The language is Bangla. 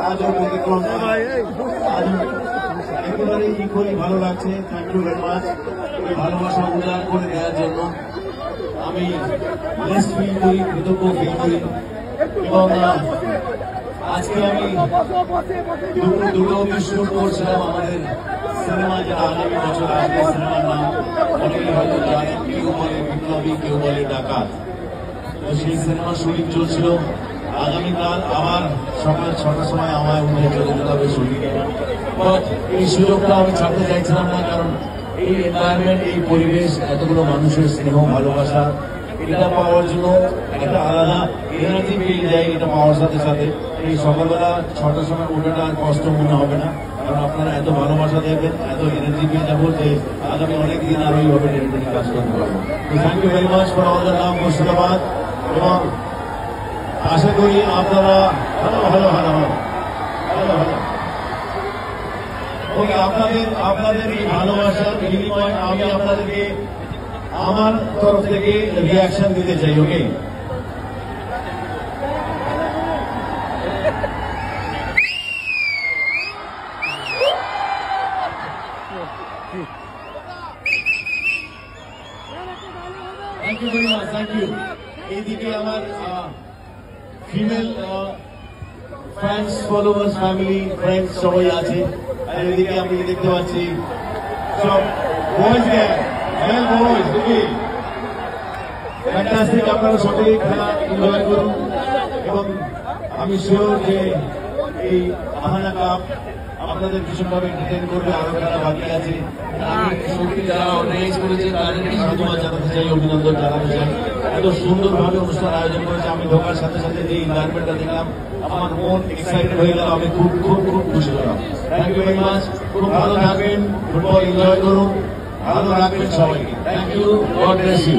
আজও ব্যতিক্রম একেবারে ইকুয়ালি ভালো লাগছে। থ্যাংক ইউ ভেরি মাচ এই ভালোবাসা উদার করে দেওয়ার জন্য। আমি বেস্ট ফিল করি, কৃতজ্ঞ ফিল করি। এবং আজকে আমি দুটো শুট করছিলাম আমাদের সিনেমা, যেটা আগামী বছর আসবে। সিনেমার নাম অনেকে হয়তো জানেন, কেউ বলে বিপ্লবী, কেউ বলে ডাকাত। তো সেই সিনেমার শুটিং চলছিল। আগামীকাল আবার সকাল 6টার সময় আমায় উঠে চলে যেতে হবে শুটিংয়ে। বাট এই সুযোগটা আমি ছাড়তে চাইছিলাম না, কারণ এই এনভায়রনমেন্ট, এই পরিবেশ, এতগুলো মানুষের স্নেহ ভালোবাসা, এটা পাওয়ার জন্য একটা আলাদা এনার্জি পেয়ে যায়। এটা পাওয়ার সাথে সাথে এই সকালবেলা 6টার সময় ওঠাটা আর কষ্ট মনে হবে না, কারণ আপনারা এত ভালোবাসা দেবেন, এত এনার্জি পেয়ে যাবো যে আগামী অনেক দিন আরো এইভাবে ডেলিভারি কাজ করতে পারবো। তো thank you very much for all the love, Murshidabad. এবং আশা করি আপনারা ভালো ভালো ভালো ভালো ভালো ওকে আপনাদের এই ভালোবাসার বিনিময় আমি আপনাদেরকে আমার তরফ থেকে রিয়াকশন দিতে চাই। Okay, thank you very much, thank you. এইদিকে আমার female fans, followers, family, friends সবাই আছে। আর এদিকে আমি দেখতে পাচ্ছি সব বয়েজ গ্যাং, মেল বয়েজ। দেখি ফ্যান্টাস্টিক, আপনারা সকলেই খেলা এনজয় করুন। এবং আমি শিওর যে এই আহানা কাপ আপনাদের ভীষণভাবে এন্টারটেইন করবে। আরো খেলা বাকি আছে। আমি সত্যি যারা অর্গানাইজ করেছে তাদেরকে সাধুবাদ জানাতে চাই, অভিনন্দন জানাতে চাই। এত সুন্দরভাবে অনুষ্ঠান আয়োজন করেছে। আমি ঢোকার সাথে সাথে যে এনভায়রনমেন্টটা দেখলাম, আমার মন এক্সাইটেড হয়ে গেল। আমি খুব খুব খুব খুশি হলাম। Thank you very much. খুব ভালো থাকবেন, ফুটবল এনজয় করুন, ভালো রাখবেন সবাইকে। Thank you, God bless you.